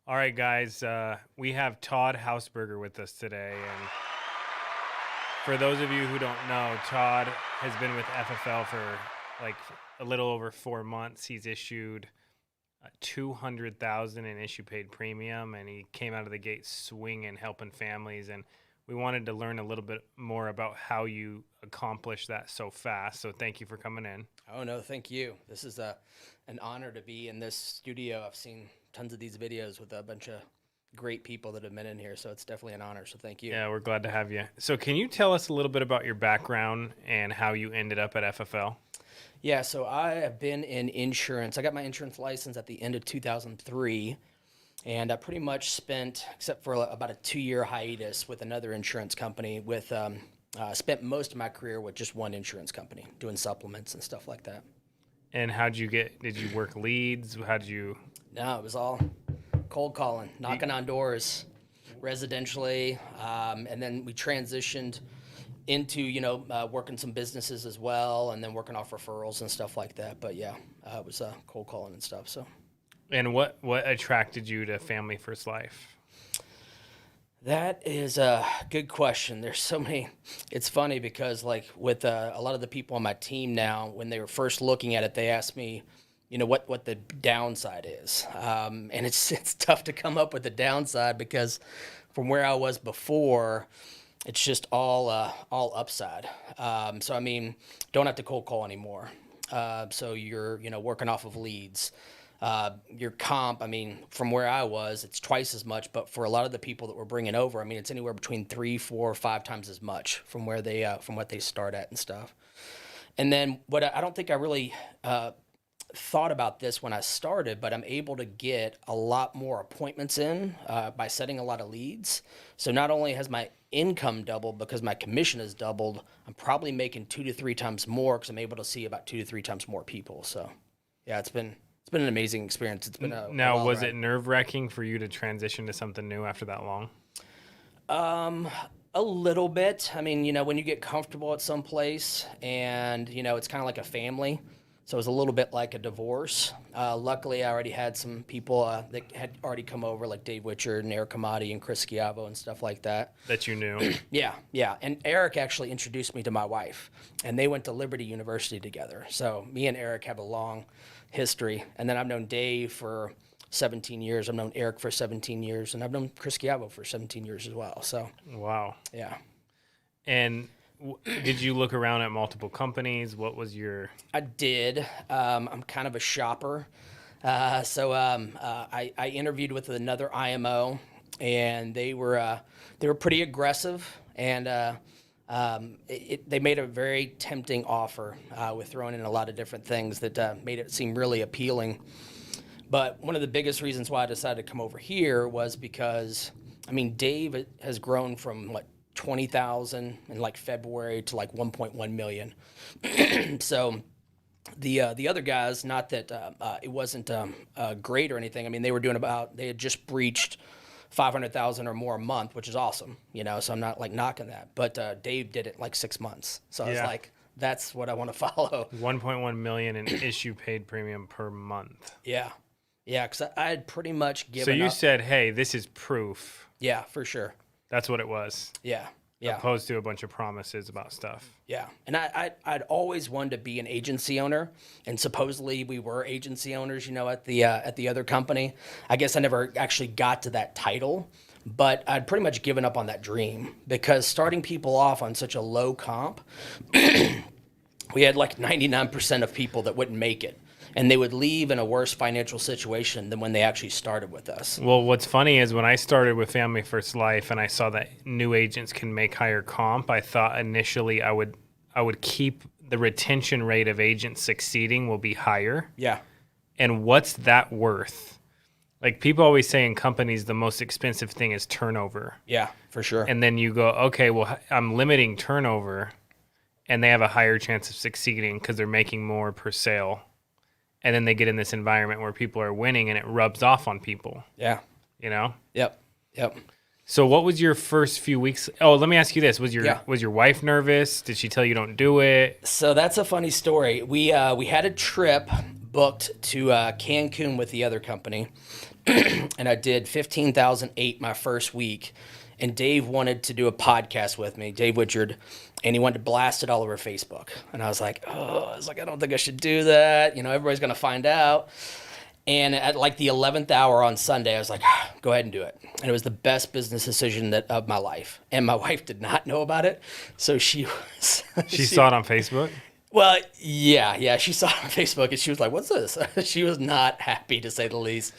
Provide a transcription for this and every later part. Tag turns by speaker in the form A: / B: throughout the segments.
A: All right, guys, we have Todd Hausberger with us today. And for those of you who don't know, Todd has been with FFL for like a little over 4 months. He's issued 200,000 in issue paid premium, and he came out of the gate swinging, helping families. And we wanted to learn a little bit more about how you accomplish that so fast. So thank you for coming in.
B: Oh, no, thank you. This is an honor to be in this studio. I've seen tons of these videos with a bunch of great people that have been in here, so it's definitely an honor, so thank you.
A: Yeah, we're glad to have you. So can you tell us a little bit about your background and how you ended up at FFL?
B: Yeah, so I have been in insurance. I got my insurance license at the end of 2003, and I pretty much spent, except for about a 2-year hiatus with another insurance company, spent most of my career with just one insurance company, doing supplements and stuff like that.
A: And did you work leads?
B: No, it was all cold calling, knocking on doors, residentially, and then we transitioned into, working some businesses as well, and then working off referrals and stuff like that. But yeah, it was cold calling and stuff, so.
A: And what attracted you to Family First Life?
B: That is a good question. There's so many. It's funny because, like, with a lot of the people on my team now, when they were first looking at it, they asked me, what the downside is. And it's tough to come up with the downside because from where I was before, it's just all upside. So, I mean, don't have to cold call anymore. So you're, working off of leads. Your comp, I mean, from where I was, it's twice as much, but for a lot of the people that we're bringing over, I mean, it's anywhere between 3, 4, 5 times as much from what they start at and stuff. And then I don't think I really thought about this when I started, but I'm able to get a lot more appointments in by setting a lot of leads. So not only has my income doubled because my commission has doubled, I'm probably making 2 to 3 times more because I'm able to see about 2 to 3 times more people. So yeah, it's been an amazing experience. It's been
A: Now, was it nerve-wracking for you to transition to something new after that long?
B: A little bit. I mean, when you get comfortable at some place and, it's kind of like a family. So it was a little bit like a divorce. Luckily, I already had some people that had already come over, like Dave Witcher and Eric Amati and Chris Schiavo and stuff like that.
A: That you knew?
B: Yeah. And Eric actually introduced me to my wife, and they went to Liberty University together. So me and Eric have a long history. And then I've known Dave for 17 years. I've known Eric for 17 years, and I've known Chris Schiavo for 17 years as well. So
A: wow.
B: Yeah.
A: And did you look around at multiple companies? What was your...
B: I did. I'm kind of a shopper. So I interviewed with another IMO, and they were pretty aggressive, and they made a very tempting offer with throwing in a lot of different things that made it seem really appealing. But one of the biggest reasons why I decided to come over here was because, I mean, Dave has grown from like 20,000 in like February to like 1.1 million. So the other guys, not that it wasn't great or anything. I mean, they had just breached 500,000 or more a month, which is awesome, so I'm not like knocking that. But Dave did it in like 6 months. So I was like, that's what I want to follow.
A: 1.1 million in issue paid premium per month.
B: Yeah. Yeah, because I had pretty much given
A: up. So you
B: up.
A: said, hey, this is proof.
B: Yeah, for sure.
A: That's what it was.
B: Yeah.
A: Opposed to a bunch of promises about stuff.
B: Yeah, and I'd always wanted to be an agency owner, and supposedly we were agency owners, at the other company. I guess I never actually got to that title, but I'd pretty much given up on that dream because starting people off on such a low comp, we had like 99% of people that wouldn't make it. And they would leave in a worse financial situation than when they actually started with us.
A: Well, what's funny is when I started with Family First Life and I saw that new agents can make higher comp, I thought initially I would keep the retention rate of agents succeeding will be higher.
B: Yeah.
A: And what's that worth? Like people always say in companies, the most expensive thing is turnover.
B: Yeah, for sure.
A: And then you go, okay, well, I'm limiting turnover, and they have a higher chance of succeeding because they're making more per sale. And then they get in this environment where people are winning and it rubs off on people.
B: Yeah. Yep.
A: So what was your first few weeks? Oh, let me ask you this. Was your wife nervous? Did she tell you don't do it?
B: So that's a funny story. We had a trip booked to Cancun with the other company. and I did 15,008 my first week. And Dave wanted to do a podcast with me, Dave Witchard, and he wanted to blast it all over Facebook. And I was like, I don't think I should do that. Everybody's going to find out. And at like the 11th hour on Sunday, I was like, go ahead and do it. And it was the best business decision of my life. And my wife did not know about it. So she was.
A: She saw it on Facebook?
B: Well, yeah. She saw it on Facebook and she was like, what's this? She was not happy, to say the least.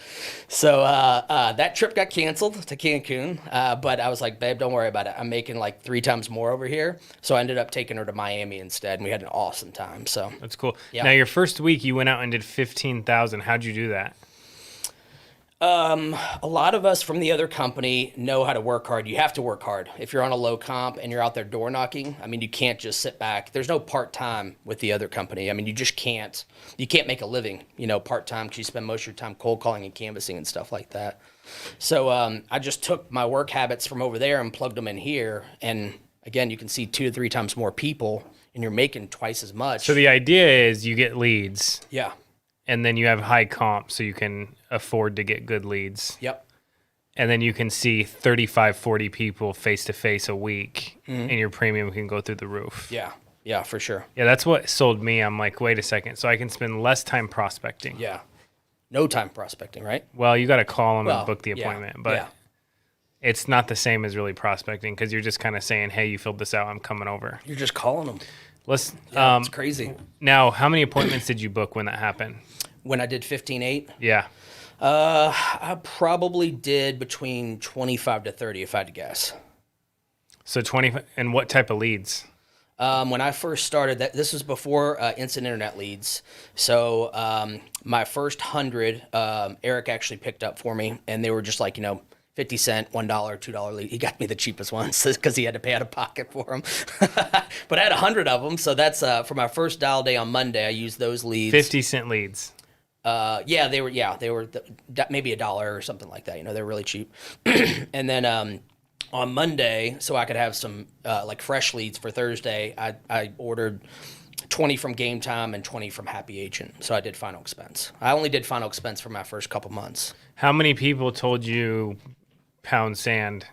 B: So that trip got canceled to Cancun. But I was like, babe, don't worry about it. I'm making like 3 times more over here. So I ended up taking her to Miami instead. And we had an awesome time. So
A: that's cool.
B: Yeah.
A: Now, your first week, you went out and did 15,000. How'd you do that?
B: A lot of us from the other company know how to work hard. You have to work hard. If you're on a low comp and you're out there door knocking, you can't just sit back. There's no part-time with the other company. You just can't. You can't make a living, part-time, because you spend most of your time cold calling and canvassing and stuff like that. So I just took my work habits from over there and plugged them in here. And again, you can see 2 to 3 times more people and you're making twice as much.
A: So the idea is you get leads.
B: Yeah.
A: And then you have high comp so you can afford to get good leads.
B: Yep.
A: And then you can see 35, 40 people face-to-face a week, and your premium can go through the roof.
B: Yeah, for sure.
A: Yeah, that's what sold me. I'm like, wait a second. So I can spend less time prospecting.
B: Yeah. No time prospecting, right?
A: Well, you got to call them and book the appointment.
B: Yeah,
A: but it's not the same as really prospecting because you're just kind of saying, hey, you filled this out. I'm coming over.
B: You're just calling them.
A: It's
B: crazy.
A: Now, how many appointments did you book when that happened?
B: When I did 15.8?
A: Yeah.
B: I probably did between 25 to 30, if I had to guess.
A: So 20, and what type of leads?
B: When I first started, this was before instant internet leads. So my first 100, Eric actually picked up for me, and they were just like, 50 cent, $1, $2 lead. He got me the cheapest ones because he had to pay out of pocket for them. But I had 100 of them, so that's for my first dial day on Monday. I used those leads.
A: 50-cent leads.
B: They were maybe $1 or something like that. They're really cheap. And then on Monday, so I could have some like fresh leads for Thursday, I ordered 20 from Game Time and 20 from Happy Agent. So I did final expense. I only did final expense for my first couple months.
A: How many people told you pound sand?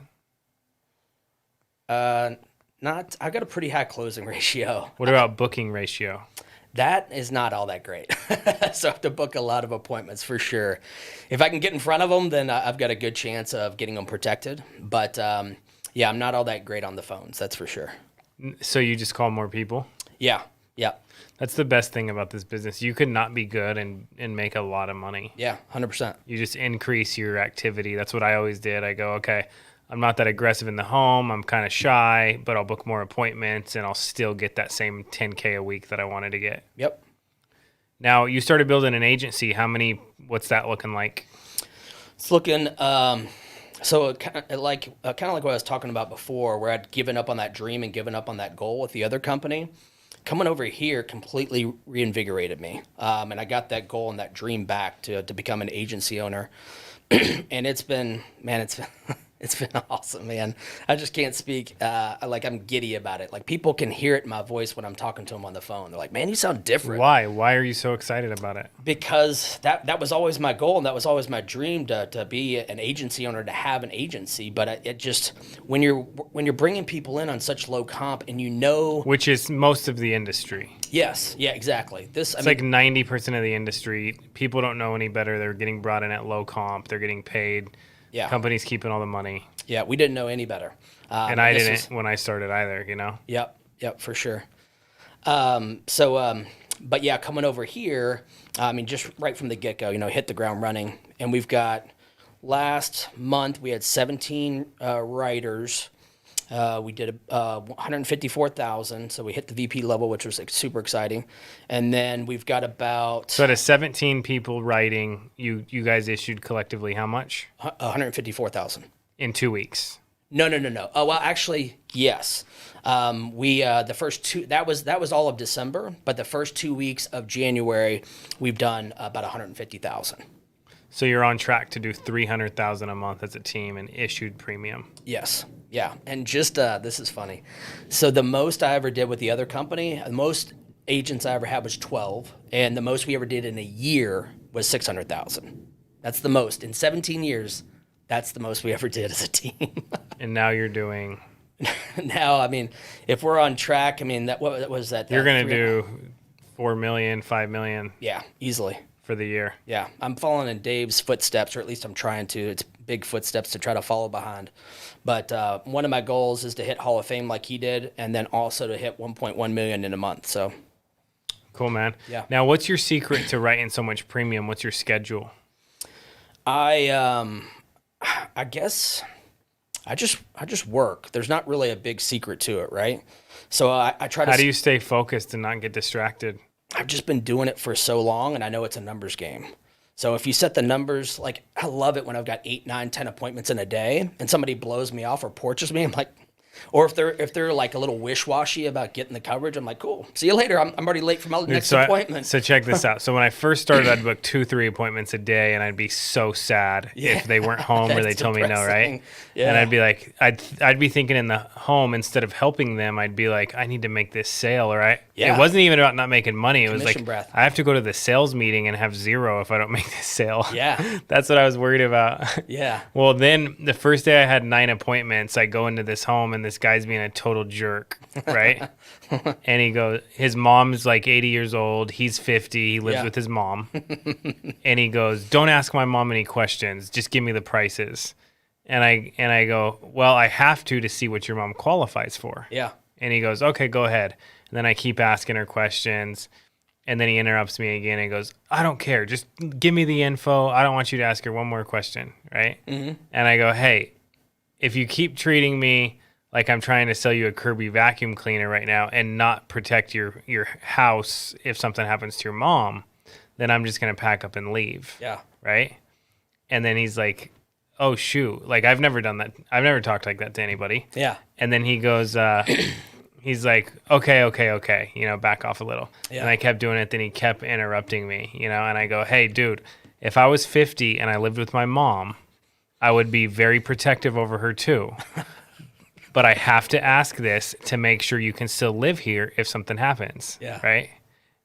B: I got a pretty high closing ratio.
A: What about booking ratio?
B: That is not all that great. So I have to book a lot of appointments for sure. If I can get in front of them, then I've got a good chance of getting them protected. But yeah, I'm not all that great on the phones, that's for sure.
A: So you just call more people?
B: Yeah.
A: That's the best thing about this business. You could not be good and make a lot of money.
B: Yeah, 100%.
A: You just increase your activity. That's what I always did. I go, okay, I'm not that aggressive in the home. I'm kind of shy, but I'll book more appointments and I'll still get that same 10K a week that I wanted to get.
B: Yep.
A: Now, you started building an agency. What's that looking like?
B: It's looking, so kind of like what I was talking about before, where I'd given up on that dream and given up on that goal with the other company. Coming over here completely reinvigorated me. And I got that goal and that dream back to become an agency owner. And it's been awesome, man. I just can't speak. I'm giddy about it. Like, people can hear it in my voice when I'm talking to them on the phone. They're like, man, you sound different.
A: Why? Why are you so excited about it?
B: Because that was always my goal, and that was always my dream to be an agency owner, to have an agency. But it just, when you're bringing people in on such low comp, and
A: which is most of the industry.
B: Yes, yeah, exactly.
A: It's like 90% of the industry. People don't know any better. They're getting brought in at low comp. They're getting paid.
B: Yeah.
A: Companies keeping all the money.
B: Yeah, we didn't know any better.
A: And I didn't when I started either,
B: Yep, for sure. But yeah, coming over here, just right from the get-go, hit the ground running. And we've got, last month, we had 17 writers. We did 154,000, so we hit the VP level, which was super exciting. And then we've got about...
A: So out of 17 people writing, you guys issued collectively how much?
B: 154,000.
A: In 2 weeks?
B: No. Oh, well, actually, yes. The first two, that was all of December, but the first 2 weeks of January, we've done about 150,000.
A: So you're on track to do 300,000 a month as a team in issued premium.
B: Yes. Yeah. And just, this is funny. So the most I ever did with the other company, the most agents I ever had was 12. And the most we ever did in a year was 600,000. That's the most. In 17 years, that's the most we ever did as a team.
A: And now you're doing.
B: Now, I mean, if we're on track, I mean, what was that?
A: You're gonna do 4 million, 5 million.
B: Yeah, easily.
A: For the year.
B: Yeah, I'm following in Dave's footsteps, or at least I'm trying to. It's big footsteps to try to follow behind. But one of my goals is to hit Hall of Fame like he did, and then also to hit 1.1 million in a month. So
A: cool, man.
B: Yeah.
A: Now, what's your secret to writing so much premium? What's your schedule?
B: I guess I just work. There's not really a big secret to it, right? So I try to.
A: How do you stay focused and not get distracted?
B: I've just been doing it for so long, and I know it's a numbers game. So if you set the numbers, like I love it when I've got 8, 9, 10 appointments in a day, and somebody blows me off or porches me. I'm like, or if they're like a little wish-washy about getting the coverage, I'm like, cool, see you later. I'm already late for my next appointment.
A: So check this out. So when I first started, I'd book 2, 3 appointments a day, and I'd be so sad if they weren't home or they told me no, right?
B: Yeah.
A: And I'd be like, I'd be thinking in the home, instead of helping them, I'd be like, I need to make this sale, right?
B: Yeah.
A: It wasn't even about not making money. It was like,
B: breath.
A: I have to go to the sales meeting and have 0 if I don't make this sale.
B: Yeah.
A: That's what I was worried about.
B: Yeah.
A: Well, then the first day I had 9 appointments, I go into this home and this guy's being a total jerk, right? And he goes, his mom's like 80 years old. He's 50. He lives with his mom. And he goes, don't ask my mom any questions. Just give me the prices. And I go, well, I have to see what your mom qualifies for.
B: Yeah.
A: And he goes, okay, go ahead. And then I keep asking her questions. And then he interrupts me again and goes, I don't care. Just give me the info. I don't want you to ask her one more question, right? Mm-hmm. And I go, hey, if you keep treating me like I'm trying to sell you a Kirby vacuum cleaner right now and not protect your house if something happens to your mom, then I'm just going to pack up and leave.
B: Yeah.
A: Right? And then he's like, oh, shoot. Like, I've never done that. I've never talked like that to anybody.
B: Yeah.
A: And then he goes, he's like, okay, back off a little. Yeah. And I kept doing it. Then he kept interrupting me, and I go, hey, dude, if I was 50 and I lived with my mom, I would be very protective over her too. But I have to ask this to make sure you can still live here if something happens.
B: Yeah.
A: Right?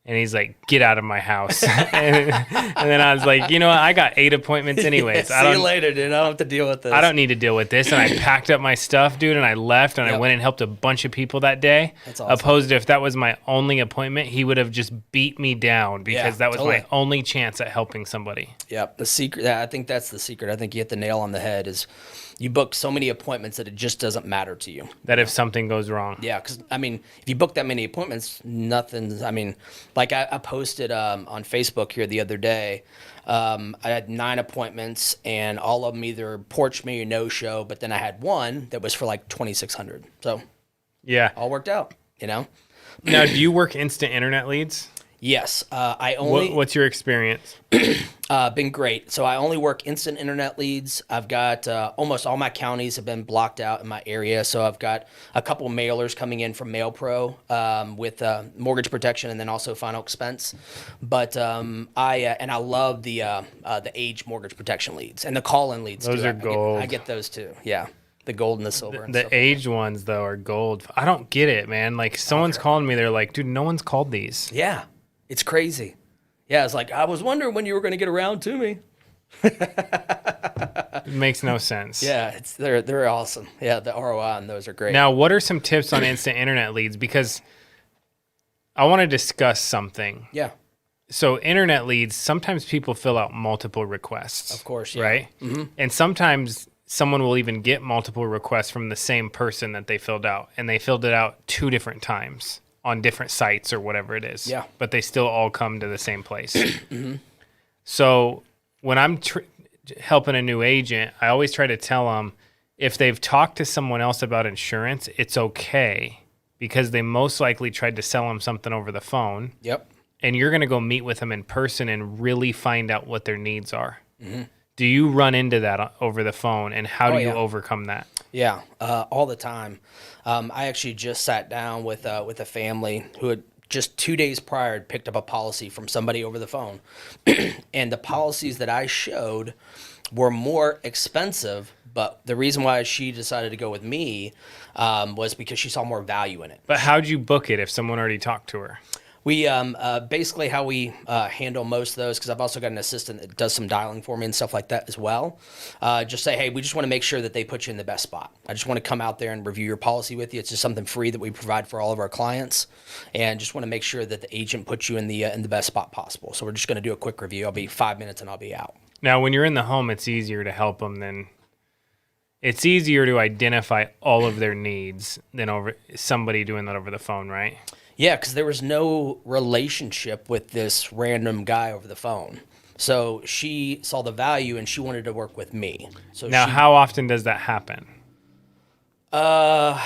A: And he's like, get out of my house. and then I was like, you know what? I got 8 appointments anyways.
B: See you later, dude. I don't have to deal with this.
A: I don't need to deal with this. And I packed up my stuff, dude, and I left, and I went and helped a bunch of people that day.
B: That's awesome.
A: Opposed to if that was my only appointment, he would have just beat me down because that was my only chance at helping somebody.
B: Yeah. The secret, I think that's the secret. I think you hit the nail on the head is you book so many appointments that it just doesn't matter to you.
A: That if something goes wrong.
B: Yeah, because, I mean, if you book that many appointments, nothing's, I mean, like I posted on Facebook here the other day, I had 9 appointments, and all of them either porched me or no-show, but then I had one that was for like $2,600. So,
A: yeah,
B: all worked out,
A: Now, do you work instant internet leads?
B: Yes, I only.
A: What's your experience?
B: Been great. So I only work instant internet leads. I've got almost all my counties have been blocked out in my area. So I've got a couple mailers coming in from MailPro with mortgage protection and then also final expense. But I love the age mortgage protection leads and the call-in leads.
A: Those are gold.
B: I get those too. Yeah. The gold and the silver.
A: The aged ones though are gold. I don't get it, man. Like someone's calling me, they're like, dude, no one's called these.
B: Yeah. It's crazy. Yeah, it's like, I was wondering when you were going to get around to me.
A: It makes no sense.
B: Yeah, they're awesome. Yeah, the ROI on those are great.
A: Now, what are some tips on instant internet leads? Because I want to discuss something.
B: Yeah.
A: So internet leads, sometimes people fill out multiple requests.
B: Of course, yeah.
A: Right?
B: Mm-hmm.
A: And sometimes someone will even get multiple requests from the same person that they filled out. And they filled it out 2 different times on different sites or whatever it is.
B: Yeah.
A: But they still all come to the same place. Mm-hmm. So when I'm helping a new agent, I always try to tell them if they've talked to someone else about insurance, it's okay because they most likely tried to sell them something over the phone.
B: Yep.
A: And you're going to go meet with them in person and really find out what their needs are.
B: Mm-hmm.
A: Do you run into that over the phone, and how do you overcome that?
B: Yeah, all the time. I actually just sat down with a family who had just 2 days prior had picked up a policy from somebody over the phone. And the policies that I showed were more expensive, but the reason why she decided to go with me was because she saw more value in it.
A: But how'd you book it if someone already talked to her?
B: We basically how we handle most of those, because I've also got an assistant that does some dialing for me and stuff like that as well. Just say, hey, we just want to make sure that they put you in the best spot. I just want to come out there and review your policy with you. It's just something free that we provide for all of our clients, and just want to make sure that the agent puts you in the best spot possible. So we're just going to do a quick review. I'll be 5 minutes and I'll be out.
A: Now, when you're in the home, it's easier to help them than it's easier to identify all of their needs than over somebody doing that over the phone, right?
B: Yeah, because there was no relationship with this random guy over the phone. So she saw the value and she wanted to work with me. So
A: now, how often does that happen?
B: Not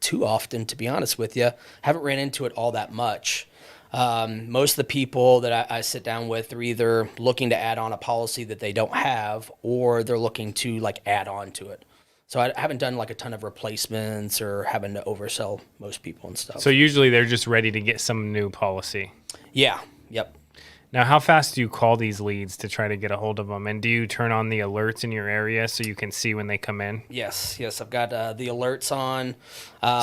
B: too often, to be honest with you. Haven't ran into it all that much. Most of the people that I sit down with are either looking to add on a policy that they don't have, or they're looking to like add on to it. So I haven't done like a ton of replacements or having to oversell most people and stuff.
A: So usually they're just ready to get some new policy.
B: Yeah. Yep.
A: Now, how fast do you call these leads to try to get a hold of them? And do you turn on the alerts in your area so you can see when they come in?
B: Yes. I've got the alerts on.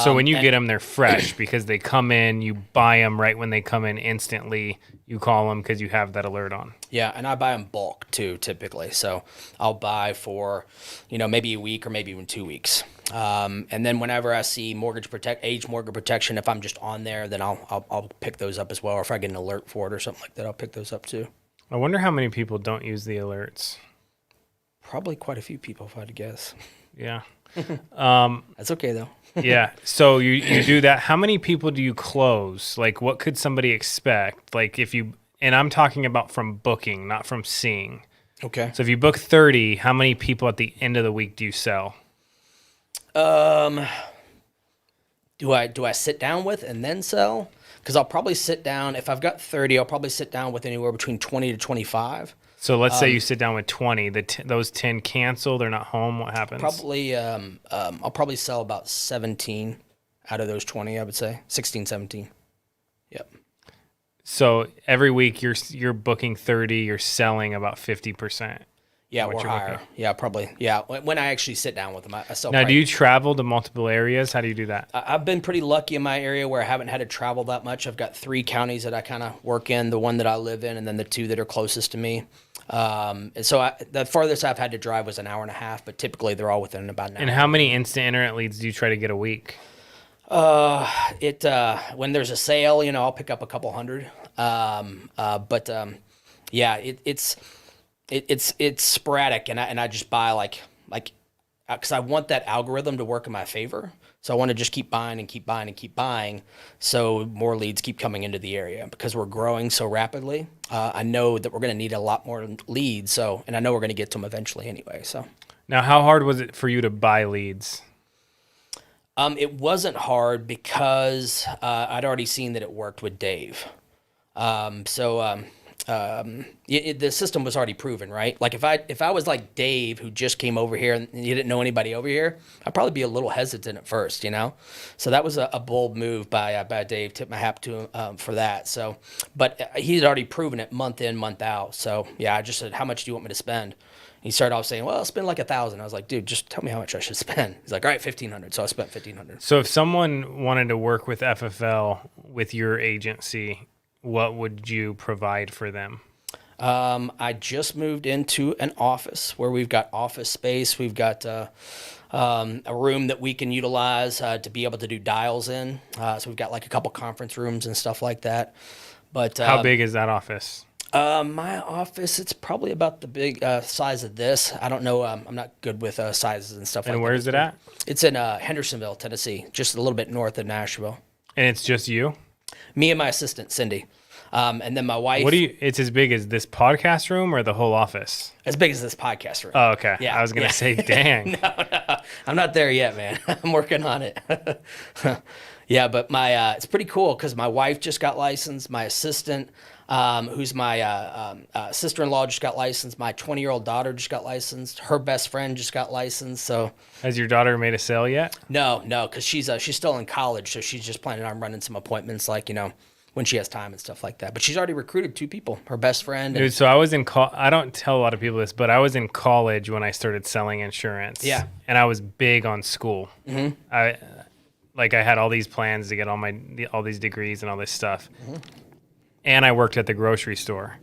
A: So when you get them, they're fresh because they come in, you buy them right when they come in instantly. You call them because you have that alert on.
B: Yeah, and I buy them bulk too, typically. So I'll buy for, maybe a week or maybe even 2 weeks. And then whenever I see age mortgage protection, if I'm just on there, then I'll pick those up as well. Or if I get an alert for it or something like that, I'll pick those up too.
A: I wonder how many people don't use the alerts.
B: Probably quite a few people, if I had to guess.
A: Yeah.
B: That's okay though.
A: Yeah. So you do that. How many people do you close? Like, what could somebody expect? Like, and I'm talking about from booking, not from seeing.
B: Okay.
A: So if you book 30, how many people at the end of the week do you sell?
B: Do I sit down with and then sell? Because I'll probably sit down, if I've got 30, I'll probably sit down with anywhere between 20 to 25.
A: So let's say you sit down with 20, those 10 cancel, they're not home, what happens?
B: Probably, I'll probably sell about 17 out of those 20, I would say. 16, 17. Yep.
A: So every week you're booking 30, you're selling about 50%.
B: Yeah, or higher. Looking. Yeah, probably. Yeah, when I actually sit down with them, I sell.
A: Now, do you travel to multiple areas? How do you do that?
B: I've been pretty lucky in my area where I haven't had to travel that much. I've got 3 counties that I kind of work in, the one that I live in, and then the 2 that are closest to me. And so the farthest I've had to drive was an hour and a half, but typically they're all within about an hour.
A: And how many instant internet leads do you try to get a week?
B: When there's a sale, I'll pick up a couple hundred. It's sporadic, and I just buy like because I want that algorithm to work in my favor. So I want to just keep buying and keep buying and keep buying, so more leads keep coming into the area because we're growing so rapidly. I know that we're going to need a lot more leads, and I know we're going to get to them eventually anyway. So now,
A: how hard was it for you to buy leads?
B: It wasn't hard because I'd already seen that it worked with Dave. The system was already proven, right? Like if I was like Dave, who just came over here and you didn't know anybody over here, I'd probably be a little hesitant at first, So that was a bold move by Dave. Tip my hat to him for that. So, but he's already proven it month in, month out. So yeah, I just said, how much do you want me to spend? He started off saying, well, I'll spend like $1,000. I was like, dude, just tell me how much I should spend. He's like, all right, $1,500. So I spent $1,500.
A: So if someone wanted to work with FFL with your agency, what would you provide for them?
B: I just moved into an office where we've got office space. We've got a room that we can utilize to be able to do dials in. So we've got like a couple conference rooms and stuff like that. But
A: how big is that office?
B: My office, it's probably about the big size of this. I don't know. I'm not good with sizes and stuff like that.
A: And where is it at?
B: It's in Hendersonville, Tennessee, just a little bit north of Nashville.
A: And it's just you?
B: Me and my assistant, Cindy. And then my wife.
A: It's as big as this podcast room or the whole office?
B: As big as this podcast room.
A: Oh, okay. Yeah. I was going to say, dang.
B: No. I'm not there yet, man. I'm working on it. Yeah, but it's pretty cool because my wife just got licensed. My assistant, who's my sister-in-law, just got licensed. My 20-year-old daughter just got licensed. Her best friend just got licensed. So,
A: has your daughter made a sale yet?
B: No, because she's still in college, so she's just planning on running some appointments, when she has time and stuff like that. But she's already recruited 2 people, her best friend.
A: Dude, so I was in I don't tell a lot of people this, but I was in college when I started selling insurance.
B: Yeah.
A: And I was big on school.
B: Mm-hmm.
A: like I had all these plans to get all these degrees and all this stuff. And I worked at the grocery store.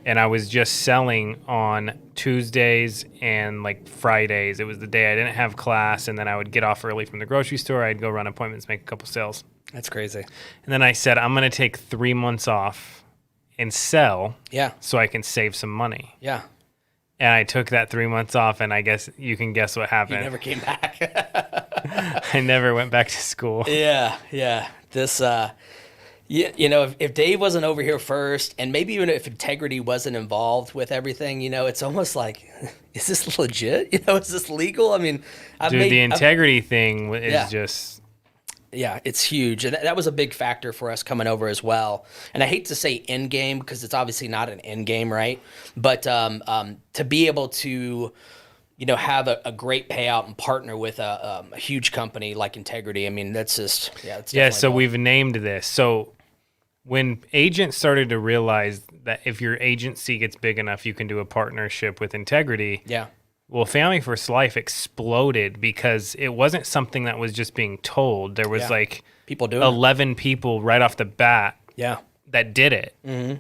A: And I was just selling on Tuesdays and like Fridays. It was the day I didn't have class, and then I would get off early from the grocery store. I'd go run appointments, make a couple sales.
B: That's crazy.
A: And then I said, I'm going to take 3 months off and sell
B: Yeah.
A: so I can save some money.
B: Yeah.
A: And I took that 3 months off, and I guess you can guess what happened.
B: You never came back.
A: I never went back to school.
B: Yeah. This, if Dave wasn't over here first, and maybe even if integrity wasn't involved with everything, it's almost like, is this legit? Is this legal? I mean,
A: the integrity thing is just...
B: Yeah, it's huge. And that was a big factor for us coming over as well. And I hate to say end game because it's obviously not an end game, right? But to be able to, have a great payout and partner with a huge company like Integrity, I mean, that's just,
A: So we've named this. So when agents started to realize that if your agency gets big enough, you can do a partnership with Integrity.
B: Yeah.
A: Well, Family First Life exploded because it wasn't something that was just being told. There was like
B: people doing
A: 11 people right off the bat that did it.
B: Mm-hmm.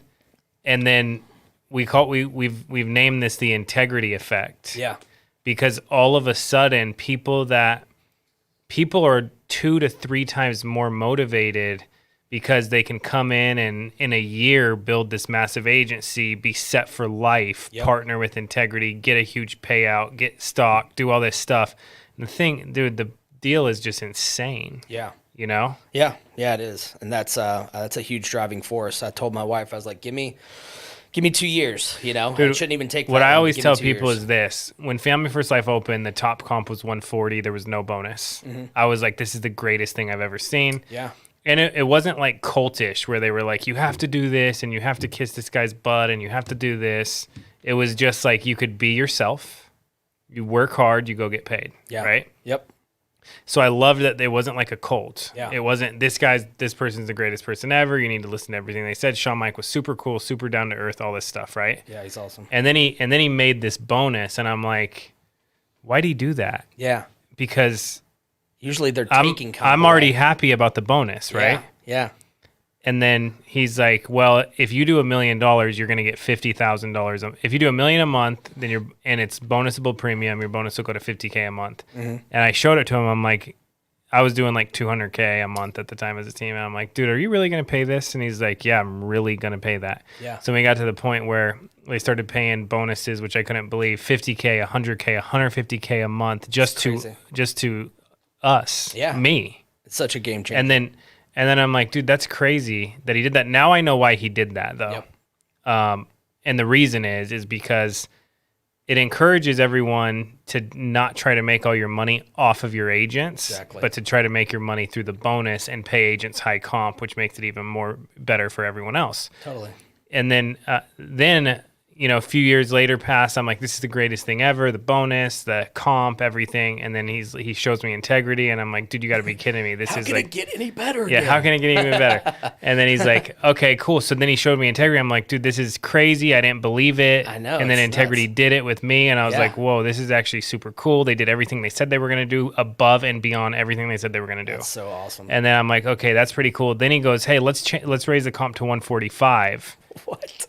A: And then we've named this the integrity effect.
B: Yeah.
A: Because all of a sudden people are 2 to 3 times more motivated because they can come in and in a year build this massive agency, be set for life, partner with Integrity, get a huge payout, get stock, do all this stuff. And the deal is just insane.
B: Yeah.
A: Yeah,
B: it is. And that's a huge driving force. I told my wife, I was like, give me 2 years, Dude, it shouldn't even take that
A: What I
B: long.
A: always
B: Give
A: tell
B: me 2
A: people
B: years.
A: is this. When Family First Life opened, the top comp was 140. There was no bonus.
B: Mm-hmm.
A: I was like, this is the greatest thing I've ever seen.
B: Yeah.
A: And it wasn't like cultish where they were like, you have to do this and you have to kiss this guy's butt and you have to do this. It was just like you could be yourself. You work hard, you go get paid.
B: Yeah.
A: Right?
B: Yep.
A: So I loved that it wasn't like a cult.
B: Yeah.
A: It wasn't this person's the greatest person ever. You need to listen to everything they said. Shawn Mike was super cool, super down to earth, all this stuff, right?
B: Yeah, he's awesome.
A: And then he made this bonus, and I'm like, why'd he do that?
B: Yeah.
A: Because
B: usually they're taking comp
A: I'm already happy about the bonus, right?
B: Yeah.
A: And then he's like, well, if you do $1 million, you're going to get $50,000. If you do $1 million a month, then it's bonusable premium, your bonus will go to $50K a month.
B: Mm-hmm.
A: And I showed it to him. I'm like, I was doing like $200K a month at the time as a team. And I'm like, dude, are you really going to pay this? And he's like, yeah, I'm really going to pay that.
B: Yeah.
A: So we got to the point where they started paying bonuses, which I couldn't believe, $50K, $100K, $150K a month just to us, me.
B: It's such a game changer.
A: And then I'm like, dude, that's crazy that he did that. Now I know why he did that, though.
B: Yep.
A: And the reason is because it encourages everyone to not try to make all your money off of your agents, but to try to make your money through the bonus and pay agents high comp, which makes it even more better for everyone else.
B: Totally.
A: And then a few years later pass, I'm like, this is the greatest thing ever, the bonus, the comp, everything. And then he shows me Integrity, and I'm like, dude, you got to be kidding me. This
B: how
A: is
B: can
A: like,
B: it get any better?
A: Yeah, how can it get even better? And then he's like, okay, cool. So then he showed me Integrity. I'm like, dude, this is crazy. I didn't believe it.
B: I know.
A: And then
B: it's
A: Integrity
B: nuts.
A: did it with me, and I was like, whoa, this is actually super cool. They did everything they said they were going to do, above and beyond everything they said they were going to do.
B: That's so awesome.
A: And then I'm like, okay, that's pretty cool. Then he goes, hey, let's raise the comp to 145.
B: What?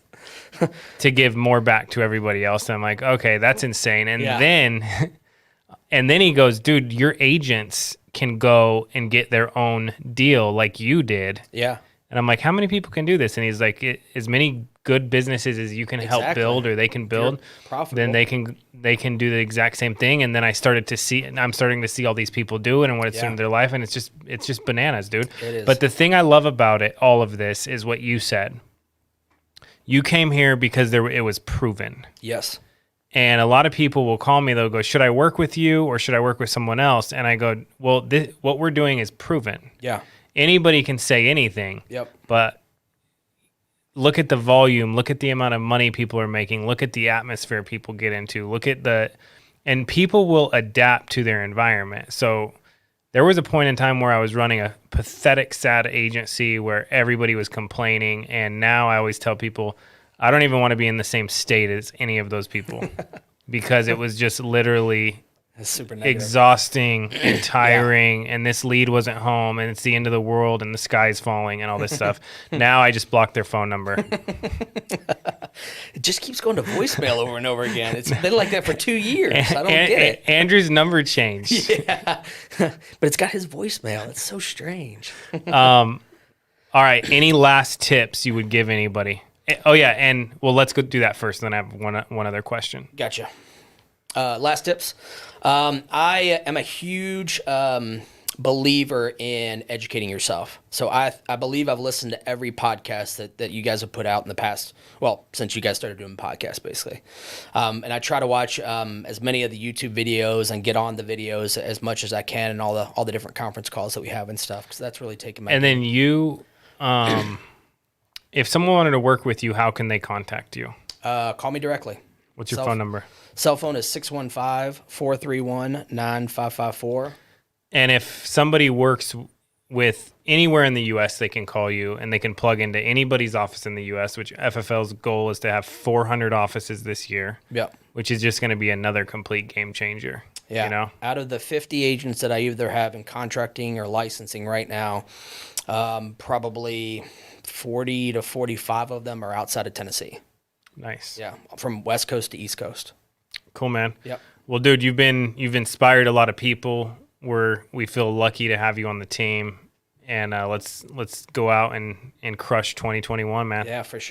A: To give more back to everybody else. And I'm like, okay, that's insane. And then he goes, dude, your agents can go and get their own deal like you did.
B: Yeah.
A: And I'm like, how many people can do this? And he's like, as many good businesses as you can help build or they can build, then they can do the exact same thing. And then I'm starting to see all these people do it and what it's doing in their life. And it's just bananas, dude.
B: It is.
A: But the thing I love about it, all of this, is what you said. You came here because it was proven.
B: Yes.
A: And a lot of people will call me, they'll go, should I work with you or should I work with someone else? And I go, well, what we're doing is proven.
B: Yeah.
A: Anybody can say anything.
B: Yep.
A: But look at the volume, look at the amount of money people are making, look at the atmosphere people get into, and people will adapt to their environment. So there was a point in time where I was running a pathetic, sad agency where everybody was complaining. And now I always tell people, I don't even want to be in the same state as any of those people because it was just literally
B: That's super negative.
A: exhausting and tiring, and this lead wasn't home, and it's the end of the world, and the sky's falling, and all this stuff. Now I just block their phone number.
B: It just keeps going to voicemail over and over again. It's been like that for 2 years. I don't get it.
A: Andrew's number changed.
B: Yeah, but it's got his voicemail. It's so strange.
A: All right. Any last tips you would give anybody? Oh yeah, and well, let's go do that first. Then I have one other question.
B: Gotcha. Last tips. I am a huge believer in educating yourself. So I believe I've listened to every podcast that you guys have put out in the past. Well, since you guys started doing podcasts, basically. And I try to watch as many of the YouTube videos and get on the videos as much as I can, and all the different conference calls that we have and stuff, because that's really taken my.
A: And then you, if someone wanted to work with you, how can they contact you?
B: Call me directly.
A: What's your phone number?
B: Cell phone is 615-431-9554.
A: And if somebody works with anywhere in the U.S., they can call you, and they can plug into anybody's office in the U.S., which FFL's goal is to have 400 offices this year.
B: Yep.
A: Which is just going to be another complete game changer.
B: Yeah.
A: You know?
B: Out of the 50 agents that I either have in contracting or licensing right now, probably 40 to 45 of them are outside of Tennessee.
A: Nice.
B: Yeah, from West Coast to East Coast.
A: Cool, man.
B: Yep.
A: Well, dude, you've inspired a lot of people. We feel lucky to have you on the team, and let's go out and crush 2021, man.
B: Yeah, for sure.